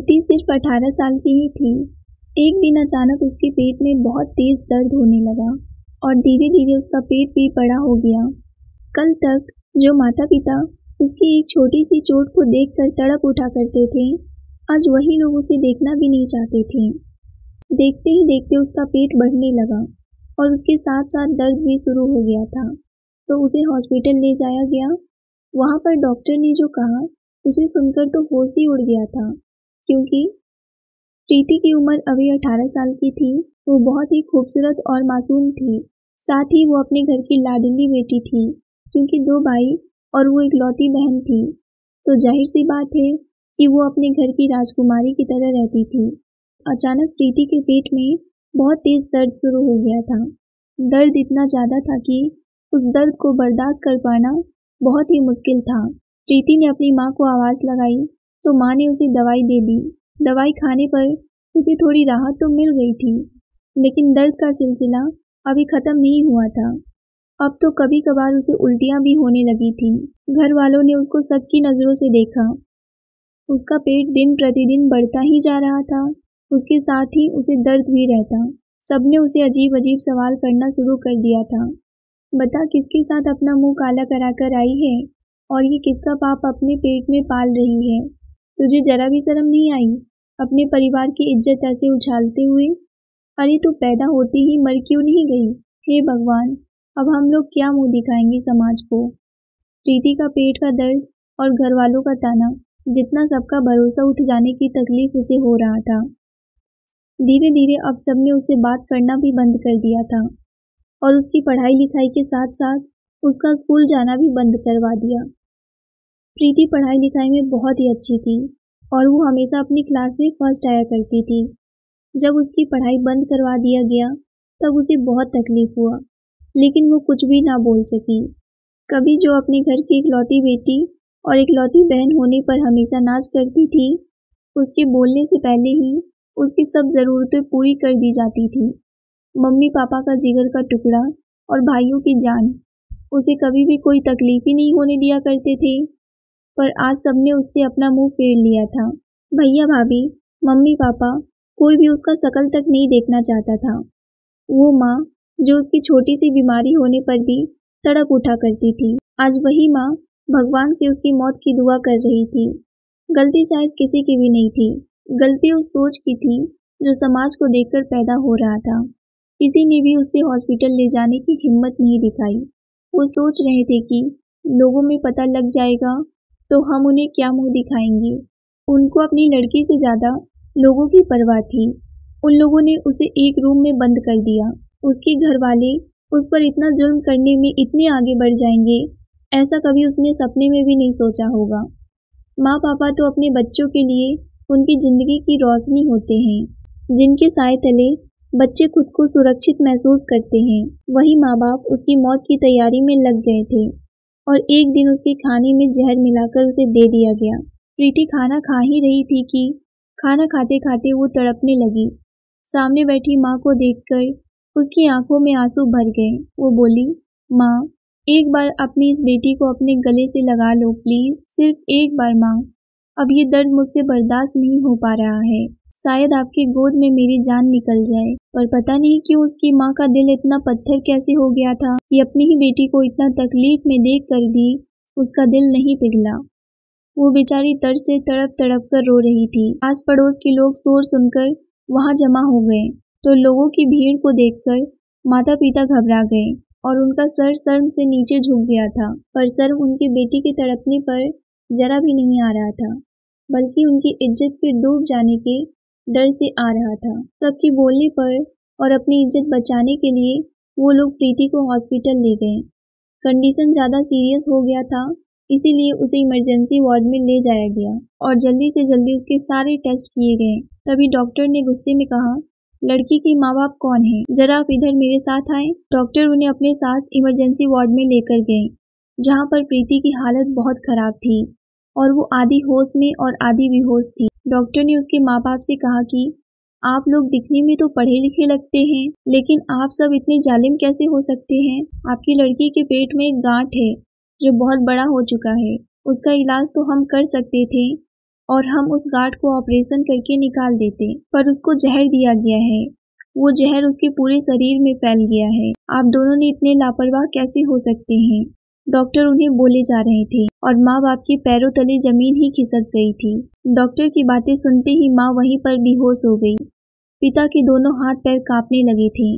प्रीति सिर्फ 18 साल की ही थी। एक दिन अचानक उसके पेट में बहुत तेज दर्द होने लगा और धीरे धीरे उसका पेट भी बड़ा हो गया। कल तक जो माता पिता उसकी एक छोटी सी चोट को देखकर तड़प उठा करते थे, आज वही लोग उसे देखना भी नहीं चाहते थे। देखते ही देखते उसका पेट बढ़ने लगा और उसके साथ साथ दर्द भी शुरू हो गया था। तो उसे हॉस्पिटल ले जाया गया। वहाँ पर डॉक्टर ने जो कहा उसे सुनकर तो होश ही उड़ गया था, क्योंकि प्रीति की उम्र अभी 18 साल की थी। वो बहुत ही खूबसूरत और मासूम थी। साथ ही वो अपने घर की लाडली बेटी थी, क्योंकि 2 भाई और वो इकलौती बहन थी। तो जाहिर सी बात है कि वो अपने घर की राजकुमारी की तरह रहती थी। अचानक प्रीति के पेट में बहुत तेज दर्द शुरू हो गया था। दर्द इतना ज़्यादा था कि उस दर्द को बर्दाश्त कर पाना बहुत ही मुश्किल था। प्रीति ने अपनी माँ को आवाज़ लगाई तो माँ ने उसे दवाई दे दी। दवाई खाने पर उसे थोड़ी राहत तो मिल गई थी, लेकिन दर्द का सिलसिला अभी ख़त्म नहीं हुआ था। अब तो कभी कभार उसे उल्टियाँ भी होने लगी थी। घर वालों ने उसको शक की नज़रों से देखा। उसका पेट दिन प्रतिदिन बढ़ता ही जा रहा था, उसके साथ ही उसे दर्द भी रहता। सबने उसे अजीब अजीब सवाल करना शुरू कर दिया था। बता, किसके साथ अपना मुंह काला कराकर आई है और ये किसका पाप अपने पेट में पाल रही है? तुझे जरा भी शर्म नहीं आई अपने परिवार की इज्जत ऐसे उछालते हुए? अरे तू पैदा होते ही मर क्यों नहीं गई? हे भगवान, अब हम लोग क्या मुंह दिखाएंगे समाज को? प्रीति का पेट का दर्द और घर वालों का ताना, जितना सबका भरोसा उठ जाने की तकलीफ उसे हो रहा था। धीरे धीरे अब सबने उससे बात करना भी बंद कर दिया था और उसकी पढ़ाई लिखाई के साथ साथ उसका स्कूल जाना भी बंद करवा दिया। प्रीति पढ़ाई लिखाई में बहुत ही अच्छी थी और वो हमेशा अपनी क्लास में फर्स्ट आया करती थी। जब उसकी पढ़ाई बंद करवा दिया गया तब उसे बहुत तकलीफ हुआ, लेकिन वो कुछ भी ना बोल सकी। कभी जो अपने घर की इकलौती बेटी और इकलौती बहन होने पर हमेशा नाज करती थी, उसके बोलने से पहले ही उसकी सब ज़रूरतें पूरी कर दी जाती थी। मम्मी पापा का जिगर का टुकड़ा और भाइयों की जान, उसे कभी भी कोई तकलीफ ही नहीं होने दिया करते थे। पर आज सबने उससे अपना मुंह फेर लिया था। भैया भाभी, मम्मी पापा, कोई भी उसका शकल तक नहीं देखना चाहता था। वो माँ जो उसकी छोटी सी बीमारी होने पर भी तड़प उठा करती थी, आज वही माँ भगवान से उसकी मौत की दुआ कर रही थी। गलती शायद किसी की भी नहीं थी, गलती उस सोच की थी जो समाज को देखकर पैदा हो रहा था। किसी ने भी उससे हॉस्पिटल ले जाने की हिम्मत नहीं दिखाई। वो सोच रहे थे कि लोगों में पता लग जाएगा तो हम उन्हें क्या मुंह दिखाएंगे। उनको अपनी लड़की से ज़्यादा लोगों की परवाह थी। उन लोगों ने उसे एक रूम में बंद कर दिया। उसके घर वाले उस पर इतना जुल्म करने में इतने आगे बढ़ जाएंगे, ऐसा कभी उसने सपने में भी नहीं सोचा होगा। माँ पापा तो अपने बच्चों के लिए उनकी ज़िंदगी की रोशनी होते हैं, जिनके साए तले बच्चे खुद को सुरक्षित महसूस करते हैं। वही माँ बाप उसकी मौत की तैयारी में लग गए थे और एक दिन उसके खाने में जहर मिलाकर उसे दे दिया गया। प्रीति खाना खा ही रही थी कि खाना खाते खाते वो तड़पने लगी। सामने बैठी माँ को देखकर उसकी आंखों में आंसू भर गए। वो बोली, माँ, एक बार अपनी इस बेटी को अपने गले से लगा लो प्लीज़, सिर्फ एक बार माँ। अब ये दर्द मुझसे बर्दाश्त नहीं हो पा रहा है। शायद आपकी गोद में मेरी जान निकल जाए। पर पता नहीं क्यों उसकी माँ का दिल इतना पत्थर कैसे हो गया था कि अपनी ही बेटी को इतना तकलीफ में देख कर भी उसका दिल नहीं पिघला। वो बेचारी दर्द से तड़प तड़प कर रो रही थी। आस पड़ोस के लोग शोर सुनकर वहाँ जमा हो गए, तो लोगों की भीड़ को देखकर माता पिता घबरा गए और उनका सर शर्म से नीचे झुक गया था। पर शर्म उनकी बेटी के तड़पने पर जरा भी नहीं आ रहा था, बल्कि उनकी इज्जत के डूब जाने के डर से आ रहा था। सबके बोलने पर और अपनी इज्जत बचाने के लिए वो लोग प्रीति को हॉस्पिटल ले गए। कंडीशन ज़्यादा सीरियस हो गया था, इसीलिए उसे इमरजेंसी वार्ड में ले जाया गया और जल्दी से जल्दी उसके सारे टेस्ट किए गए। तभी डॉक्टर ने गुस्से में कहा, लड़की के माँ बाप कौन है? जरा आप इधर मेरे साथ आए। डॉक्टर उन्हें अपने साथ इमरजेंसी वार्ड में लेकर गए, जहाँ पर प्रीति की हालत बहुत खराब थी और वो आधी होश में और आधी बेहोश थी। डॉक्टर ने उसके माँ बाप से कहा कि आप लोग दिखने में तो पढ़े लिखे लगते हैं, लेकिन आप सब इतने जालिम कैसे हो सकते हैं? आपकी लड़की के पेट में एक गांठ है जो बहुत बड़ा हो चुका है। उसका इलाज तो हम कर सकते थे और हम उस गार्ड को ऑपरेशन करके निकाल देते, पर उसको जहर दिया गया है। वो जहर उसके पूरे शरीर में फैल गया है। आप दोनों ने इतने लापरवाह कैसे हो सकते हैं? डॉक्टर उन्हें बोले जा रहे थे और माँ बाप के पैरों तले जमीन ही खिसक गई थी। डॉक्टर की बातें सुनते ही माँ वहीं पर बेहोश हो गई। पिता के दोनों हाथ पैर कांपने लगे थे।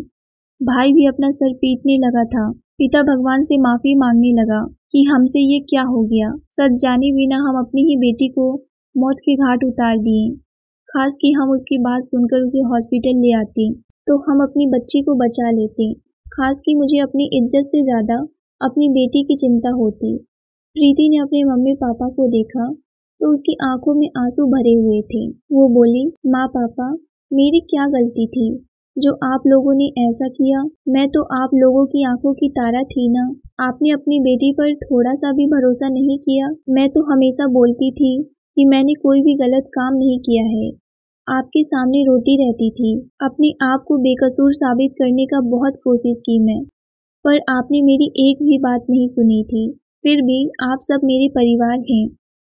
भाई भी अपना सर पीटने लगा था। पिता भगवान से माफी मांगने लगा कि हमसे ये क्या हो गया। सच जाने बिना हम अपनी ही बेटी को मौत के घाट उतार दिए। खास कि हम उसकी बात सुनकर उसे हॉस्पिटल ले आते तो हम अपनी बच्ची को बचा लेते। खास कि मुझे अपनी इज्जत से ज्यादा अपनी बेटी की चिंता होती। प्रीति ने अपने मम्मी पापा को देखा तो उसकी आंखों में आंसू भरे हुए थे। वो बोली, माँ पापा, मेरी क्या गलती थी जो आप लोगों ने ऐसा किया? मैं तो आप लोगों की आंखों की तारा थी ना। आपने अपनी बेटी पर थोड़ा सा भी भरोसा नहीं किया। मैं तो हमेशा बोलती थी कि मैंने कोई भी गलत काम नहीं किया है। आपके सामने रोती रहती थी। अपने आप को बेकसूर साबित करने का बहुत कोशिश की मैं, पर आपने मेरी एक भी बात नहीं सुनी थी। फिर भी आप सब मेरे परिवार हैं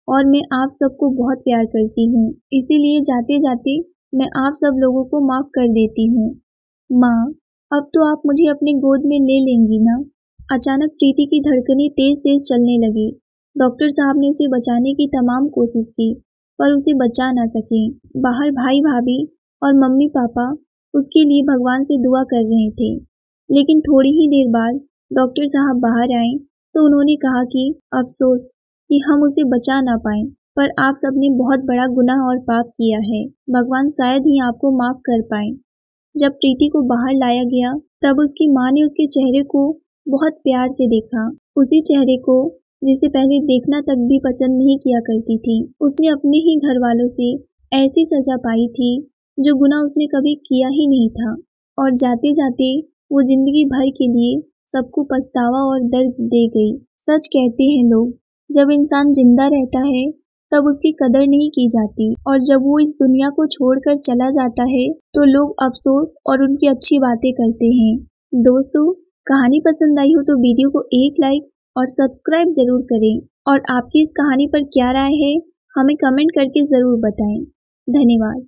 और मैं आप सबको बहुत प्यार करती हूँ। इसीलिए जाते जाते मैं आप सब लोगों को माफ कर देती हूँ। माँ, अब तो आप मुझे अपने गोद में ले लेंगी ना? अचानक प्रीति की धड़कनें तेज तेज चलने लगी। डॉक्टर साहब ने उसे बचाने की तमाम कोशिश की, पर उसे बचा ना सके। बाहर भाई भाभी और मम्मी पापा उसके लिए भगवान से दुआ कर रहे थे। लेकिन थोड़ी ही देर बाद डॉक्टर साहब बाहर आए तो उन्होंने कहा कि अफसोस कि हम उसे बचा ना पाए, पर आप सबने बहुत बड़ा गुनाह और पाप किया है। भगवान शायद ही आपको माफ कर पाए। जब प्रीति को बाहर लाया गया तब उसकी माँ ने उसके चेहरे को बहुत प्यार से देखा। उसी चेहरे को जिसे पहले देखना तक भी पसंद नहीं किया करती थी। उसने अपने ही घर वालों से ऐसी सजा पाई थी जो गुनाह उसने कभी किया ही नहीं था। और जाते जाते वो जिंदगी भर के लिए सबको पछतावा और दर्द दे गई। सच कहते हैं लोग, जब इंसान जिंदा रहता है तब उसकी कदर नहीं की जाती, और जब वो इस दुनिया को छोड़कर चला जाता है तो लोग अफसोस और उनकी अच्छी बातें करते हैं। दोस्तों, कहानी पसंद आई हो तो वीडियो को एक लाइक और सब्सक्राइब जरूर करें, और आपकी इस कहानी पर क्या राय है हमें कमेंट करके जरूर बताएं। धन्यवाद।